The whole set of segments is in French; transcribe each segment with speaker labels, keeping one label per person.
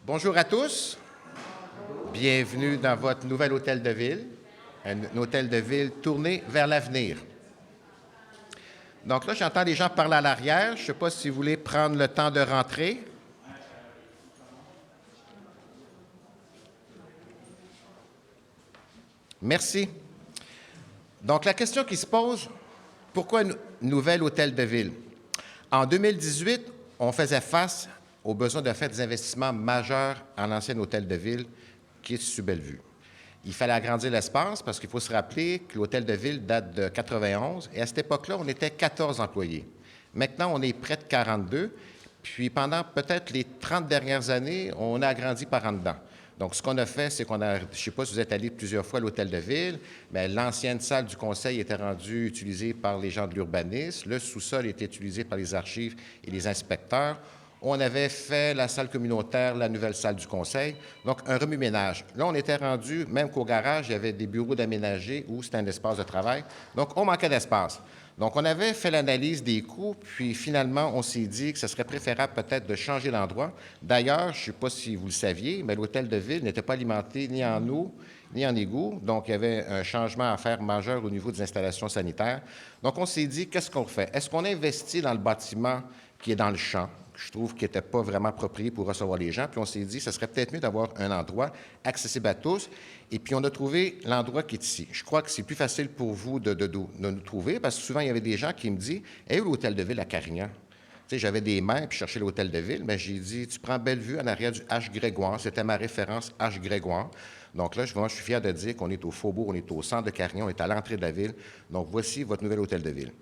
Speaker 1: Bonjour à tous. Bienvenue dans votre nouvel hôtel de ville, un hôtel de ville tourné vers l'avenir. Donc là, j'entends des gens parler à l'arrière. Je ne sais pas si vous voulez prendre le temps de rentrer. Merci. Donc la question qui se pose, pourquoi un nouvel hôtel de ville? En 2018, on faisait face au besoin de faire des investissements majeurs en l'ancien hôtel de ville qui est sur Bellevue. Il fallait agrandir l'espace parce qu'il faut se rappeler que l'hôtel de ville date de 91 et à cette époque-là, on était 14 employés. Maintenant, on est près de 42. Puis pendant peut-être les 30 dernières années, on a agrandi par en dedans. Donc, ce qu'on a fait, c'est qu'on a, je ne sais pas si vous êtes allé plusieurs fois à l'hôtel de ville, mais l'ancienne salle du conseil était rendue utilisée par les gens de l'urbanisme. Le sous-sol était utilisé par les archives et les inspecteurs. On avait fait la salle communautaire, la nouvelle salle du conseil, donc un remue-ménage. Là, on était rendu, même qu'au garage, il y avait des bureaux d'aménagés où c'était un espace de travail. Donc, on manquait d'espace. Donc, on avait fait l'analyse des coûts, puis finalement, on s'est dit que ce serait préférable peut-être de changer l'endroit. D'ailleurs, je ne sais pas si vous le saviez, mais l'hôtel de ville n'était pas alimenté ni en eau, ni en égout. Donc, il y avait un changement à faire majeur au niveau des installations sanitaires. Donc, on s'est dit, qu'est-ce qu'on fait? Est-ce qu'on investit dans le bâtiment qui est dans le champ, que je trouve qui n'était pas vraiment approprié pour recevoir les gens? Puis on s'est dit, ce serait peut-être mieux d'avoir un endroit accessible à tous. Et puis, on a trouvé l'endroit qui est ici. Je crois que c'est plus facile pour vous de nous trouver, parce que souvent, il y avait des gens qui me disent, « Hey, où l'hôtel de ville à Carignan? » Tu sais, j'avais des mains, puis je cherchais l'hôtel de ville, mais j'ai dit, tu prends Bellevue en arrière du H. Grégoire. C'était ma référence, H. Grégoire. Donc là, je suis fier de dire qu'on est au Faubourg, on est au centre de Carignan, on est à l'entrée de la ville. Donc, voici votre nouvel hôtel de ville.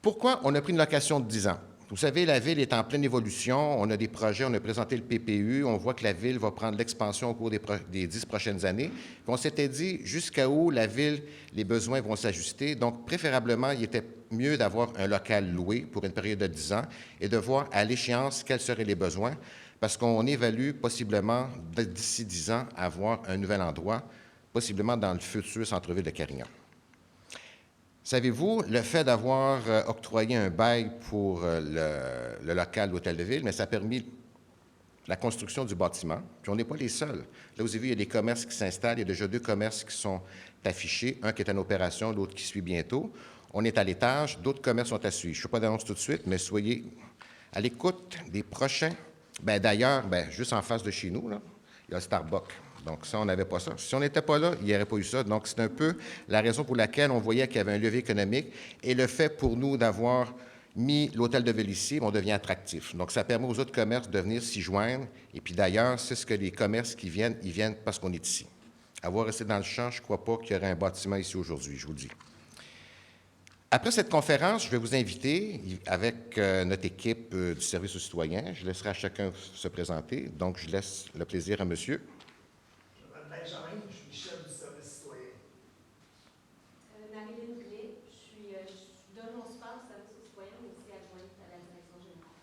Speaker 1: Pourquoi on a pris une location de 10 ans? Vous savez, la ville est en pleine évolution. On a des projets, on a présenté le PPU. On voit que la ville va prendre l'expansion au cours des 10 prochaines années. Puis on s'était dit jusqu'à où la ville, les besoins vont s'ajuster. Donc, préférablement, il était mieux d'avoir un local loué pour une période de 10 ans et de voir à l'échéance quels seraient les besoins, parce qu'on évalue possiblement, d'ici 10 ans, avoir un nouvel endroit, possiblement dans le futur centre-ville de Carignan. Savez-vous, le fait d'avoir octroyé un bail pour le local de l'hôtel de ville, mais ça a permis la construction du bâtiment. Puis on n'est pas les seuls. Là, vous avez vu, il y a des commerces qui s'installent. Il y a déjà 2 commerces qui sont affichés, un qui est en opération, l'autre qui suit bientôt. On est à l'étage, d'autres commerces sont à suivre. Je ne fais pas d'annonce tout de suite, mais soyez à l'écoute des prochains. Bien, d'ailleurs, juste en face de chez nous, là, il y a le Starbucks. Donc, ça, on n'avait pas ça. Si on n'était pas là, il n'y aurait pas eu ça. Donc, c'est un peu la raison pour laquelle on voyait qu'il y avait un levier économique. Et le fait pour nous d'avoir mis l'hôtel de ville ici, on devient attractif. Donc, ça permet aux autres commerces de venir s'y joindre. Et puis, d'ailleurs, c'est ce que les commerces qui viennent, ils viennent parce qu'on est ici. Avoir resté dans le champ, je ne crois pas qu'il y aurait un bâtiment ici aujourd'hui, je vous le dis. Après cette conférence, je vais vous inviter, avec notre équipe du service aux citoyens, je laisserai à chacun se présenter. Donc, je laisse le plaisir à monsieur.
Speaker 2: Benjamin, je suis chef du service citoyen.
Speaker 3: Marie-Lynne Blais, je donne mon support au service aux citoyens, mais aussi adjointe à la direction générale.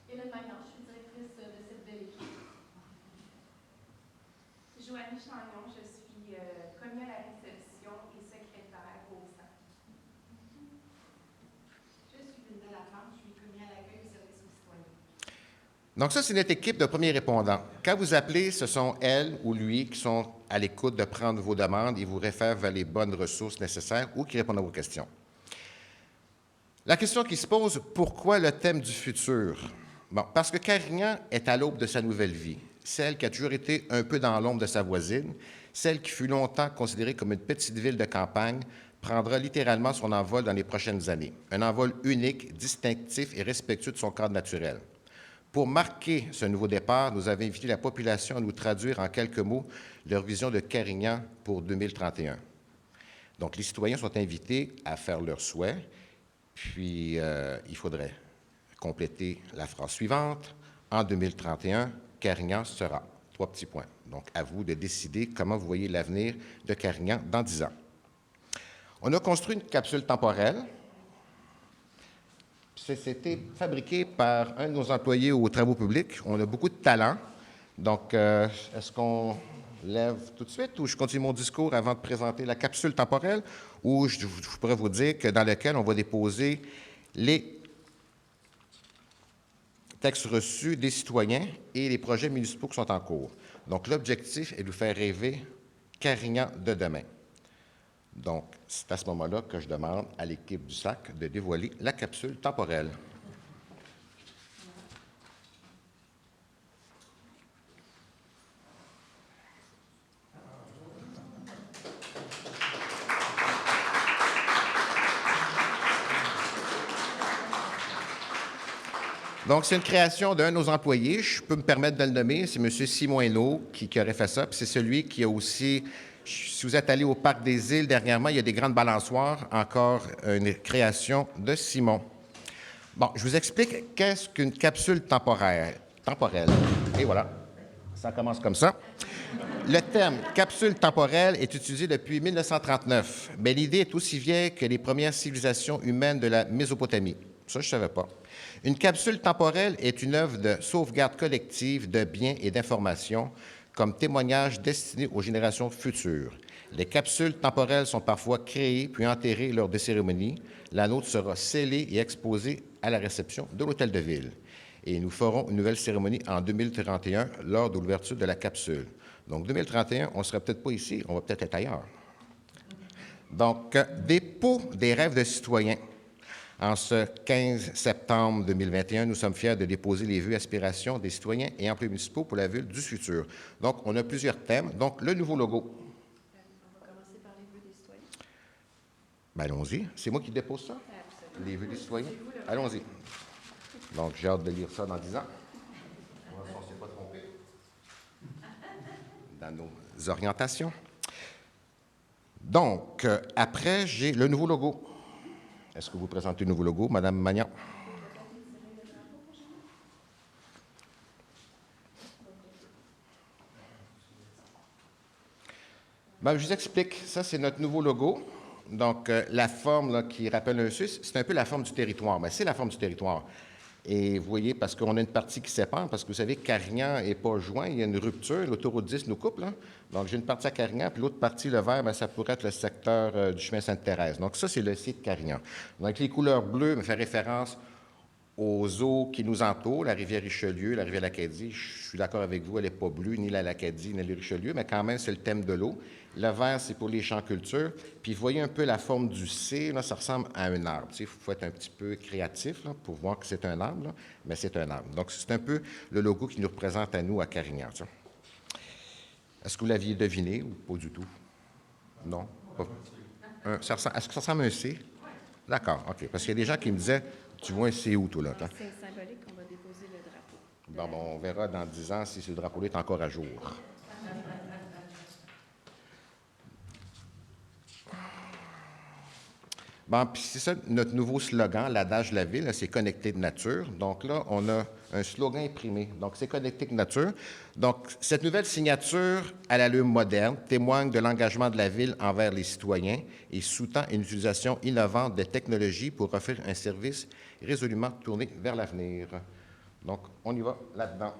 Speaker 4: Hélène Magnan, je suis directrice de cette belle équipe. Joannie Chagnon, je suis commis à la réception et secrétaire au centre.
Speaker 3: Je suis Linda Laplante, je suis commis à l'accueil du service aux citoyens.
Speaker 1: Donc ça, c'est notre équipe de premiers répondants. Quand vous appelez, ce sont elles ou lui qui sont à l'écoute de prendre vos demandes et vous réfèrent vers les bonnes ressources nécessaires ou qui répondent à vos questions. La question qui se pose, pourquoi le thème du futur? Bon, parce que Carignan est à l'aube de sa nouvelle vie, celle qui a toujours été un peu dans l'ombre de sa voisine, celle qui fut longtemps considérée comme une petite ville de campagne, prendra littéralement son envol dans les prochaines années. Un envol unique, distinctif et respectueux de son cadre naturel. Pour marquer ce nouveau départ, nous avons invité la population à nous traduire en quelques mots leur vision de Carignan pour 2031. Donc, les citoyens sont invités à faire leurs souhaits, puis il faudrait compléter la phrase suivante. En 2031, Carignan sera. 3 petits points. Donc, à vous de décider comment vous voyez l'avenir de Carignan dans 10 ans. On a construit une capsule temporelle. C'était fabriqué par un de nos employés aux travaux publics. On a beaucoup de talent. Donc, est-ce qu'on lève tout de suite ou je continue mon discours avant de présenter la capsule temporelle ou je pourrais vous dire que dans lequel on va déposer les textes reçus des citoyens et les projets municipaux qui sont en cours. Donc, l'objectif est de vous faire rêver Carignan de demain. Donc, c'est à ce moment-là que je demande à l'équipe du SAC de dévoiler la capsule temporelle. Donc, c'est une création d'un de nos employés. Je peux me permettre de le nommer. C'est M. Simon Hainaut qui aurait fait ça. Puis c'est celui qui a aussi, si vous êtes allé au Parc des Îles dernièrement, il y a des grandes balançoires. Encore une création de Simon. Bon, je vous explique qu'est-ce qu'une capsule temporelle. Et voilà, ça commence comme ça. Le terme capsule temporelle est utilisé depuis 1939, mais l'idée est aussi vieille que les premières civilisations humaines de la Mésopotamie. Ça, je ne savais pas. Une capsule temporelle est une œuvre de sauvegarde collective de biens et d'informations comme témoignage destiné aux générations futures. Les capsules temporelles sont parfois créées puis enterrées lors des cérémonies. La nôtre sera scellée et exposée à la réception de l'Hôtel de Ville. Et nous ferons une nouvelle cérémonie en 2031 lors de l'ouverture de la capsule. Donc, 2031, on ne sera peut-être pas ici, on va peut-être être ailleurs. Donc, dépôt des rêves de citoyens. En ce 15 septembre 2021, nous sommes fiers de déposer les vœux et aspirations des citoyens et employés municipaux pour la ville du futur. Donc, on a plusieurs thèmes. Donc, le nouveau logo.
Speaker 3: On va commencer par les vœux des citoyens.
Speaker 1: Bien, allons-y. C'est moi qui dépose ça?
Speaker 3: Absolument.
Speaker 1: Les vœux des citoyens? Allons-y. Donc, j'ai hâte de lire ça dans 10 ans. On ne s'est pas trompé dans nos orientations. Donc, après, j'ai le nouveau logo. Est-ce que vous présentez le nouveau logo, Mme Magnan? Bien, je vous explique. Ça, c'est notre nouveau logo. Donc, la forme là, qui rappelle un Suisse, c'est un peu la forme du territoire. Mais c'est la forme du territoire. Et vous voyez, parce qu'on a une partie qui sépare, parce que vous savez, Carignan n'est pas joint, il y a une rupture, l'autoroute 10 nous coupe, là. Donc, j'ai une partie à Carignan, puis l'autre partie, le vert, bien, ça pourrait être le secteur du chemin Sainte-Thérèse. Donc, ça, c'est le site Carignan. Donc, les couleurs bleues me font référence aux eaux qui nous entourent, la rivière Richelieu, la rivière Lacadie. Je suis d'accord avec vous, elle n'est pas bleue, ni la Lacadie, ni le Richelieu, mais quand même, c'est le thème de l'eau. Le vert, c'est pour les champs culture. Puis, vous voyez un peu la forme du C, là, ça ressemble à un arbre. Il faut être un petit peu créatif là, pour voir que c'est un arbre, là, mais c'est un arbre. Donc, c'est un peu le logo qui nous représente à nous, à Carignan. Ça. Est-ce que vous l'aviez deviné ou pas du tout? Non? Pas. Est-ce que ça ressemble à un C? D'accord, OK. Parce qu'il y a des gens qui me disaient, tu vois un C où, toi, là? Hein?
Speaker 3: C'est symbolique qu'on va déposer le drapeau.
Speaker 1: Bon, on verra dans 10 ans si ce drapeau-là est encore à jour. Bon, puis c'est ça, notre nouveau slogan, l'adage de la ville, c'est « Connecté de nature ». Donc là, on a un slogan imprimé. Donc, c'est « Connecté de nature ». Donc, cette nouvelle signature à l'allure moderne témoigne de l'engagement de la ville envers les citoyens et sous-tend une utilisation innovante des technologies pour offrir un service résolument tourné vers l'avenir. Donc, on y va là-dedans.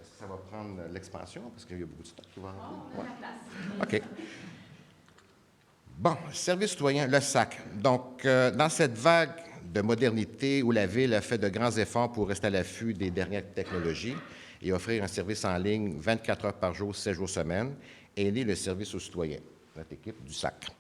Speaker 1: Est-ce que ça va prendre l'expansion? Parce qu'il y a beaucoup de stock qui va rentrer. Ouais. OK. Bon, service citoyen, le SAC. Donc, dans cette vague de modernité où la Ville a fait de grands efforts pour rester à l'affût des dernières technologies et offrir un service en ligne 24 heures par jour, 7 jours semaine, est né le service aux citoyens, notre équipe du SAC.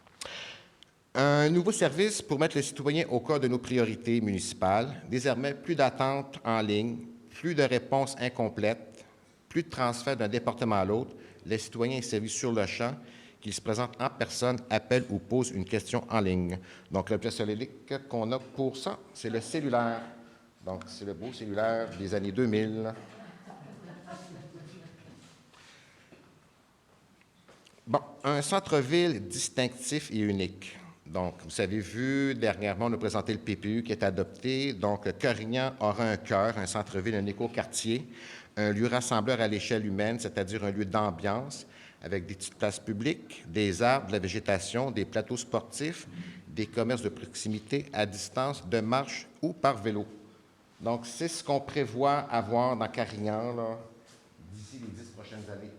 Speaker 1: Un nouveau service pour mettre le citoyen au cœur de nos priorités municipales. Désormais, plus d'attentes en ligne, plus de réponses incomplètes, plus de transferts d'un département à l'autre. Le citoyen est servi sur le champ, qu'il se présente en personne, appelle ou pose une question en ligne. Donc, l'objet solide qu'on a pour ça, c'est le cellulaire. Donc, c'est le beau cellulaire des années 2000. Bon, un centre-ville distinctif et unique. Donc, vous avez vu, dernièrement, on a présenté le PPU qui est adopté. Donc, Carignan aura un cœur, un centre-ville, un éco-quartier, un lieu rassembleur à l'échelle humaine, c'est-à-dire un lieu d'ambiance, avec des petites places publiques, des arbres, de la végétation, des plateaux sportifs, des commerces de proximité à distance, de marche ou par vélo. Donc, c'est ce qu'on prévoit avoir dans Carignan d'ici les 10 prochaines années.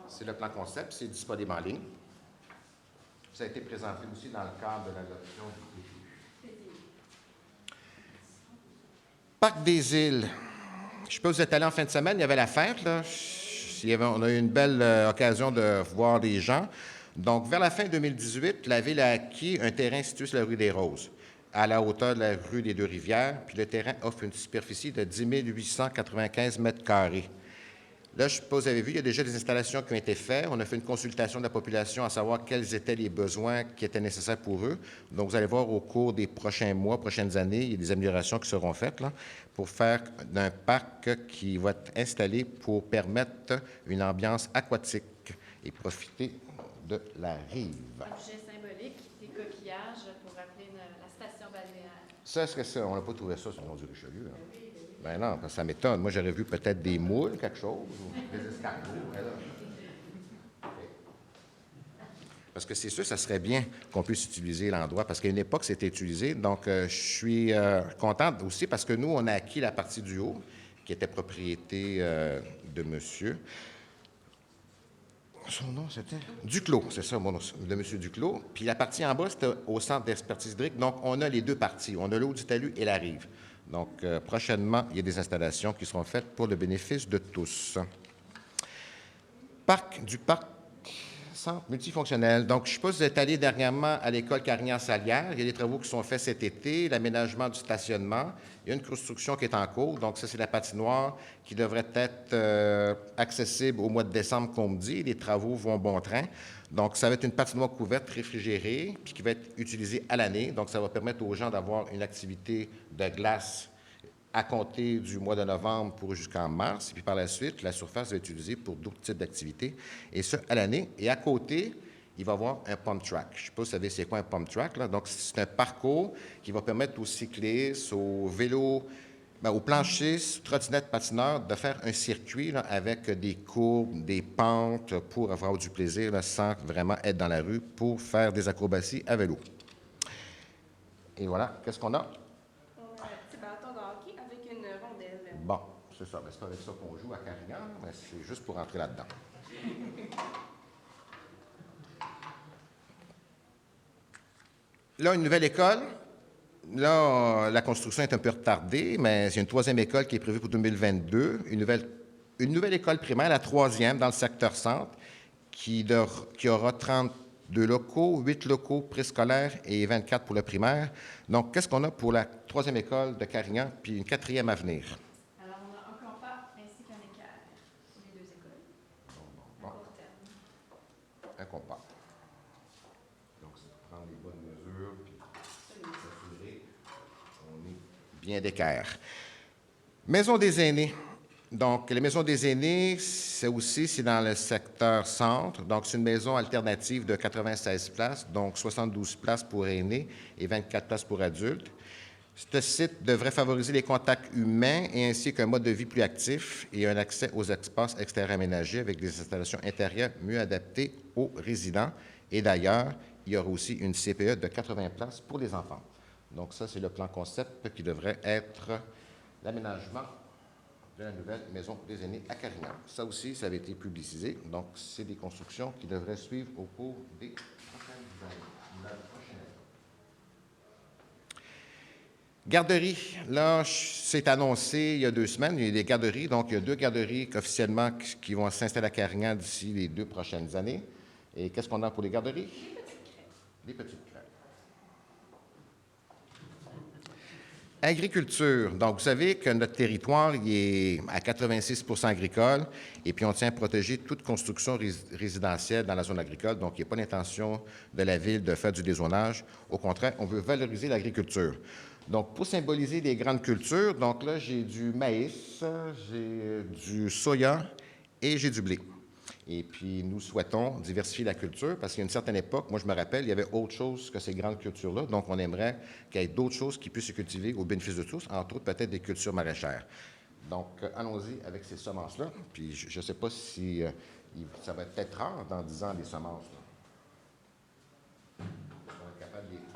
Speaker 1: C'est le plan concept, c'est disponible en ligne. Ça a été présenté aussi dans le cadre de l'adoption du PPU. Parc des Îles. Je sais pas, vous êtes allé en fin de semaine, il y avait la fête, là. On a eu une belle occasion de voir les gens. Donc, vers la fin 2018, la Ville a acquis un terrain situé sur la rue des Roses, à la hauteur de la rue des Deux-Rivières, puis le terrain offre une superficie de 10 895 mètres carrés. Là, je ne sais pas si vous avez vu, il y a déjà des installations qui ont été faites. On a fait une consultation de la population à savoir quels étaient les besoins qui étaient nécessaires pour eux. Donc, vous allez voir au cours des prochains mois, prochaines années, il y a des améliorations qui seront faites là, pour faire d'un parc qui va être installé pour permettre une ambiance aquatique et profiter de la rive.
Speaker 5: Objet symbolique, des coquillages pour rappeler la station balnéaire.
Speaker 1: Ça serait ça. On n'a pas trouvé ça sur le nom du Richelieu. Hein. Ben non, parce que ça m'étonne. Moi, j'aurais vu peut-être des moules, quelque chose, ou des escargots. Ben là. Okay. Parce que c'est sûr, ça serait bien qu'on puisse utiliser l'endroit, parce qu'à une époque, c'était utilisé. Donc, je suis contente aussi parce que nous, on a acquis la partie du haut, qui était propriété de monsieur. Son nom, c'était Duclos, c'est ça, mon nom, de M. Duclos. Puis la partie en bas, c'était au centre d'expertise hydrique. Donc, on a les deux parties. On a l'eau du talus et la rive. Donc, prochainement, il y a des installations qui seront faites pour le bénéfice de tous. Parc centre multifonctionnel. Donc, je ne sais pas si vous êtes allé dernièrement à l'école Carignan-Salière. Il y a des travaux qui sont faits cet été, l'aménagement du stationnement. Il y a une construction qui est en cours. Donc, ça, c'est la patinoire qui devrait être accessible au mois de décembre, qu'on me dit. Les travaux vont bon train. Donc, ça va être une patinoire couverte, réfrigérée, puis qui va être utilisée à l'année. Donc, ça va permettre aux gens d'avoir une activité de glace à compter du mois de novembre pour jusqu'en mars. Et puis par la suite, la surface va être utilisée pour d'autres types d'activités, et ça à l'année. Et à côté, il va y avoir un pump track. Je ne sais pas si vous savez c'est quoi un pump track, là. Donc, c'est un parcours qui va permettre aux cyclistes, aux vélos, aux planchistes, trottinettes, patineurs, de faire un circuit là, avec des courbes, des pentes, pour avoir du plaisir là, sans vraiment être dans la rue, pour faire des acrobaties à vélo. Et voilà, qu'est-ce qu'on a? Bon, c'est ça. C'est pas avec ça qu'on joue à Carignan, mais c'est juste pour entrer là-dedans. Là, une nouvelle école. Là, la construction est un peu retardée, mais c'est une troisième école qui est prévue pour 2022. Une nouvelle école primaire, la troisième, dans le secteur centre, qui aura 32 locaux, 8 locaux préscolaires et 24 pour le primaire. Donc, qu'est-ce qu'on a pour la troisième école de Carignan, puis une quatrième à venir? Un compas. Donc, c'est prendre les bonnes mesures puis s'assurer qu'on est bien d'équerre. Maison des aînés. Donc, les maisons des aînés, c'est dans le secteur centre. Donc, c'est une maison alternative de 96 places, donc 72 places pour aînés et 24 places pour adultes. Ce site devrait favoriser les contacts humains et ainsi qu'un mode de vie plus actif et un accès aux espaces extérieurs aménagés avec des installations intérieures mieux adaptées aux résidents. Et d'ailleurs, il y aura aussi une CPE de 80 places pour les enfants. Donc ça, c'est le plan concept qui devrait être l'aménagement de la nouvelle maison des aînés à Carignan. Ça aussi, ça avait été publicisé. Donc, c'est des constructions qui devraient suivre au cours des prochaines années. Garderie, là, c'est annoncé il y a 2 semaines, il y a des garderies. Donc, il y a 2 garderies officiellement qui vont s'installer à Carignan d'ici les 2 prochaines années. Et qu'est-ce qu'on a pour les garderies? Les petites crèches. Agriculture. Donc, vous savez que notre territoire il est à 86 % agricole et puis on tient à protéger toute construction résidentielle dans la zone agricole. Donc, il n'y a pas l'intention de la Ville de faire du dézonage. Au contraire, on veut valoriser l'agriculture. Donc, pour symboliser les grandes cultures, donc là, j'ai du maïs, j'ai du soya et j'ai du blé. Et puis, nous souhaitons diversifier la culture parce qu'à une certaine époque, moi, je me rappelle, il y avait autre chose que ces grandes cultures-là. Donc, on aimerait qu'il y ait d'autres choses qui puissent se cultiver au bénéfice de tous, entre autres peut-être des cultures maraîchères. Donc, allons-y avec ces semences-là. Puis, je ne sais pas si ça va être peut-être rare dans 10 ans, les semences. Là.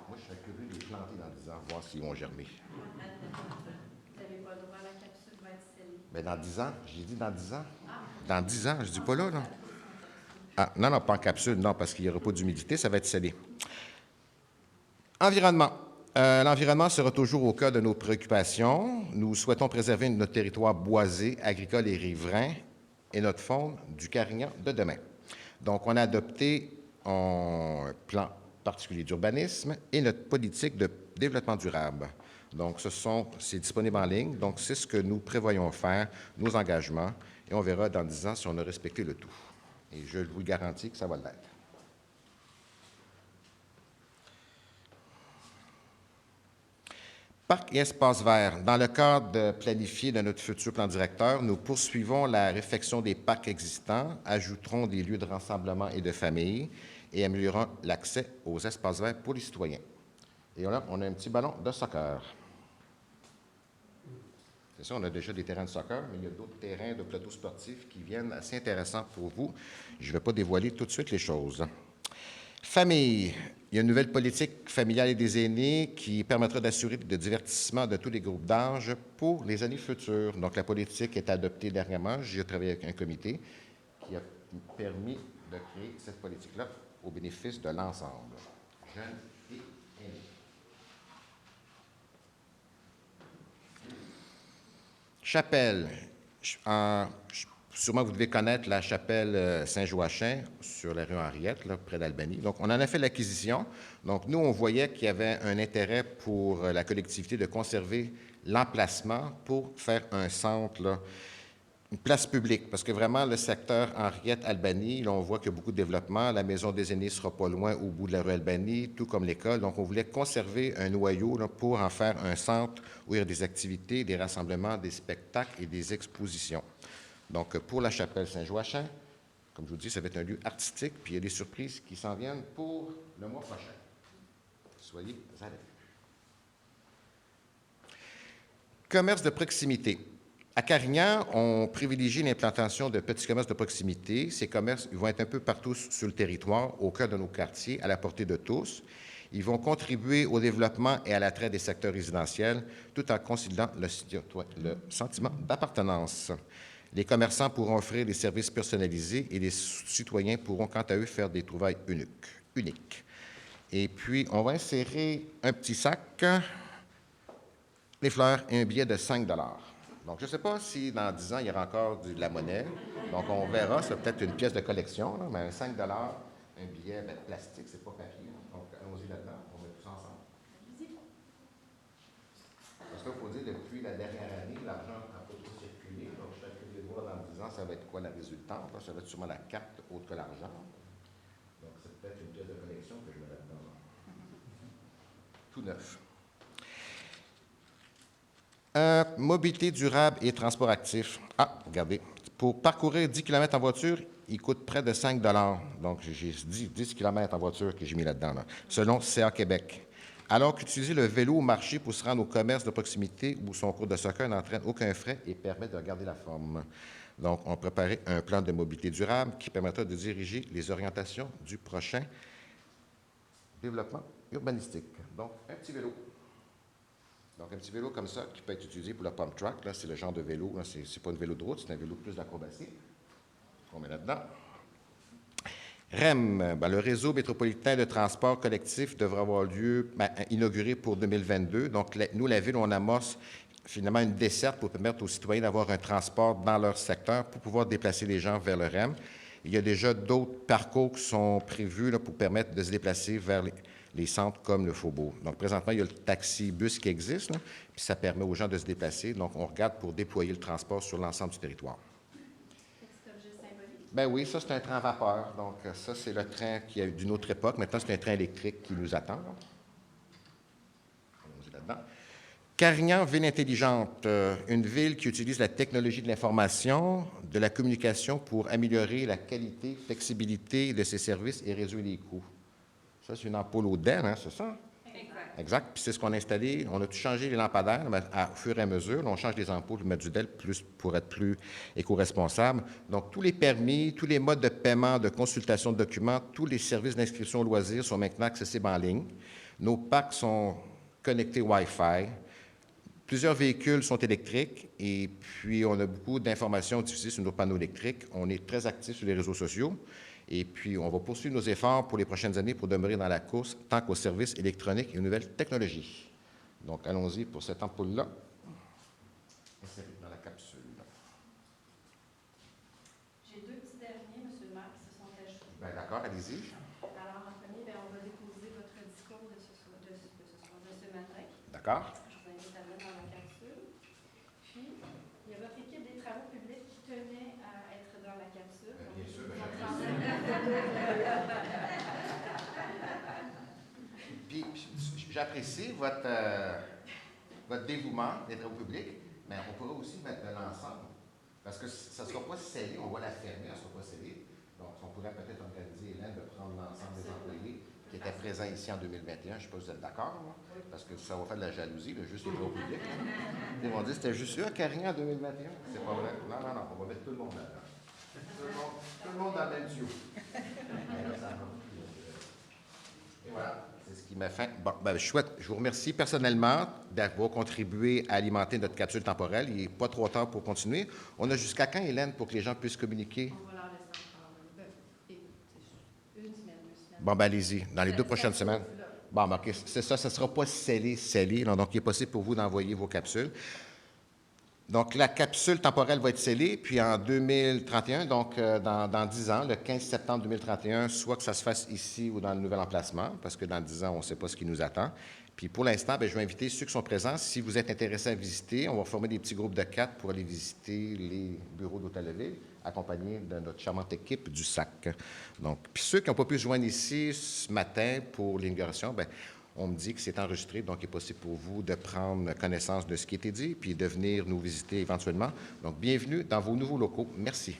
Speaker 1: Moi, je serais curieux de les planter dans 10 ans, voir s'ils vont germer.
Speaker 5: Vous n'avez pas le droit, la capsule va être scellée.
Speaker 1: Bien, dans 10 ans. J'ai dit dans 10 ans. Dans 10 ans, je ne dis pas là, non. Ah, non, pas en capsule, non, parce qu'il n'y aura pas d'humidité, ça va être scellé. Environnement. L'environnement sera toujours au cœur de nos préoccupations. Nous souhaitons préserver notre territoire boisé, agricole et riverain et notre faune du Carignan de demain. Donc, on a adopté un plan particulier d'urbanisme et notre politique de développement durable. Donc, c'est disponible en ligne. Donc, c'est ce que nous prévoyons faire, nos engagements, et on verra dans 10 ans si on a respecté le tout. Et je vous garantis que ça va l'être. Parc et espaces verts. Dans le cadre planifié de notre futur plan directeur, nous poursuivons la réfection des parcs existants, ajouterons des lieux de rassemblement et de famille et améliorons l'accès aux espaces verts pour les citoyens. Et là, on a un petit ballon de soccer. C'est ça, on a déjà des terrains de soccer, mais il y a d'autres terrains de plateaux sportifs qui viennent assez intéressants pour vous. Je ne vais pas dévoiler tout de suite les choses. Famille. Il y a une nouvelle politique familiale et des aînés qui permettra d'assurer le divertissement de tous les groupes d'âge pour les années futures. Donc, la politique est adoptée dernièrement. J'ai travaillé avec un comité qui a permis de créer cette politique-là au bénéfice de l'ensemble, jeunes et aînés. Chapelle. Sûrement, vous devez connaître la chapelle Saint-Joachim sur la rue Henriette, là, près d'Albany. Donc, on en a fait l'acquisition. Donc, nous, on voyait qu'il y avait un intérêt pour la collectivité de conserver l'emplacement pour faire un centre, là, une place publique, parce que vraiment, le secteur Henriette-Albany, là, on voit qu'il y a beaucoup de développement. La maison des aînés ne sera pas loin au bout de la rue Albany, tout comme l'école. Donc, on voulait conserver un noyau là, pour en faire un centre où il y a des activités, des rassemblements, des spectacles et des expositions. Donc, pour la chapelle Saint-Joachim, comme je vous dis, ça va être un lieu artistique, puis il y a des surprises qui s'en viennent pour le mois prochain. Soyez à l'aise. Commerce de proximité. À Carignan, on privilégie l'implantation de petits commerces de proximité. Ces commerces ils vont être un peu partout sur le territoire, au cœur de nos quartiers, à la portée de tous. Ils vont contribuer au développement et à l'attrait des secteurs résidentiels, tout en conciliant le sentiment d'appartenance. Les commerçants pourront offrir des services personnalisés et les citoyens pourront, quant à eux, faire des trouvailles uniques. Et puis, on va insérer un petit sac, les fleurs et un billet de 5 $. Donc, je ne sais pas si dans 10 ans, il y aura encore de la monnaie. Donc, on verra. C'est peut-être une pièce de collection, là, mais un 5 $, un billet plastique, c'est pas papier. Donc, allons-y là-dedans. On met tous ensemble. Parce qu'il faut dire, depuis la dernière année, l'argent n'a pas trop circulé. Donc, je calcule les doigts dans 10 ans, ça va être quoi la résultante? Ça va être sûrement la carte autre que l'argent. Donc, c'est peut-être une pièce de collection que je mets là-dedans. Tout neuf. Mobilité durable et transport actif. Ah, regardez. Pour parcourir 10 km en voiture, il coûte près de 5 $. Donc, j'ai 10 km en voiture que j'ai mis là-dedans, là, selon CA Québec. Alors qu'utiliser le vélo au marché pour se rendre au commerce de proximité ou son cours de soccer n'entraîne aucun frais et permet de garder la forme. Donc, on préparait un plan de mobilité durable qui permettra de diriger les orientations du prochain développement urbanistique. Donc, un petit vélo. Donc, un petit vélo comme ça qui peut être utilisé pour le pump track. Là, c'est le genre de vélo. Ce n'est pas un vélo de route, c'est un vélo plus d'acrobatie. On met là-dedans. REM, le réseau métropolitain de transport collectif devra avoir lieu, inauguré pour 2022. Donc, nous, la Ville, on amorce finalement une desserte pour permettre aux citoyens d'avoir un transport dans leur secteur pour pouvoir déplacer les gens vers le REM. Il y a déjà d'autres parcours qui sont prévus là, pour permettre de se déplacer vers les centres comme le Faubourg. Donc, présentement, il y a le taxi-bus qui existe, là, puis ça permet aux gens de se déplacer. Donc, on regarde pour déployer le transport sur l'ensemble du territoire.
Speaker 5: Petit objet symbolique.
Speaker 1: Bien oui, ça, c'est un train à vapeur. Donc, ça, c'est le train qui est d'une autre époque. Maintenant, c'est un train électrique qui nous attend. Allons-y là-dedans. Carignan, ville intelligente, une ville qui utilise la technologie de l'information, de la communication pour améliorer la qualité, flexibilité de ses services et réduire les coûts. Ça, c'est une ampoule au DEN, hein, c'est ça? Exact. Puis c'est ce qu'on a installé. On a tout changé les lampadaires, mais au fur et à mesure. Là, on change les ampoules, on met du DEL pour être plus éco-responsable. Donc, tous les permis, tous les modes de paiement, de consultation de documents, tous les services d'inscription aux loisirs sont maintenant accessibles en ligne. Nos parcs sont connectés Wi-Fi. Plusieurs véhicules sont électriques et puis on a beaucoup d'informations diffusées sur nos panneaux électriques. On est très actifs sur les réseaux sociaux Et puis, on va poursuivre nos efforts pour les prochaines années pour demeurer dans la course tant qu'aux services électroniques et aux nouvelles technologies. Donc, allons-y pour cette ampoule-là. Insérée dans la capsule.
Speaker 5: J'ai deux petits derniers, M. le maire, qui se sont ajoutés.
Speaker 1: Bien, d'accord, allez-y.
Speaker 5: Alors, en premier, bien, on va déposer votre discours de ce matin.
Speaker 1: D'accord.
Speaker 5: Je vous invite à le mettre dans la capsule. Puis, il y a votre équipe des travaux publics qui tenait à être dans la capsule.
Speaker 1: Bien sûr,
Speaker 5: Donc,
Speaker 1: Puis, j'apprécie votre dévouement des travaux publics, mais on pourrait aussi mettre de l'ensemble, parce que ça ne sera pas scellé, on va la fermer, elle ne sera pas scellée. Donc, on pourrait peut-être organiser, Hélène, de prendre l'ensemble des employés qui étaient présents ici en 2021. Je ne sais pas si vous êtes d'accord, moi, parce que ça va faire de la jalousie, là, juste les travaux publics. Ils vont dire, c'était juste eux, Carignan, en 2021. C'est pas vrai. Non, non, non, on va mettre tout le monde là-dedans. Tout le monde dans le même tuyau. Et voilà, c'est ce qui m'a fait. Bon, ben, chouette. Je vous remercie personnellement d'avoir contribué à alimenter notre capsule temporelle. Il n'est pas trop tard pour continuer. On a jusqu'à quand, Hélène, pour que les gens puissent communiquer?
Speaker 5: on va leur laisser encore une semaine, 2 semaines.
Speaker 1: Bon, ben allez-y, dans les 2 prochaines semaines. Bon, ben, OK, c'est ça, ça ne sera pas scellé. Là, donc, il est possible pour vous d'envoyer vos capsules. Donc, la capsule temporelle va être scellée, puis en 2031, donc dans 10 ans, le 15 septembre 2031, soit que ça se fasse ici ou dans le nouvel emplacement, parce que dans 10 ans, on ne sait pas ce qui nous attend. Puis pour l'instant, bien, je vais inviter ceux qui sont présents, si vous êtes intéressés à visiter, on va former des petits groupes de 4 pour aller visiter les bureaux d'Hôtel de Ville, accompagnés de notre charmante équipe du SAC. Donc, puis ceux qui n'ont pas pu se joindre ici ce matin pour l'inauguration, bien, on me dit que c'est enregistré, donc il est possible pour vous de prendre connaissance de ce qui a été dit, puis de venir nous visiter éventuellement. Donc, bienvenue dans vos nouveaux locaux. Merci.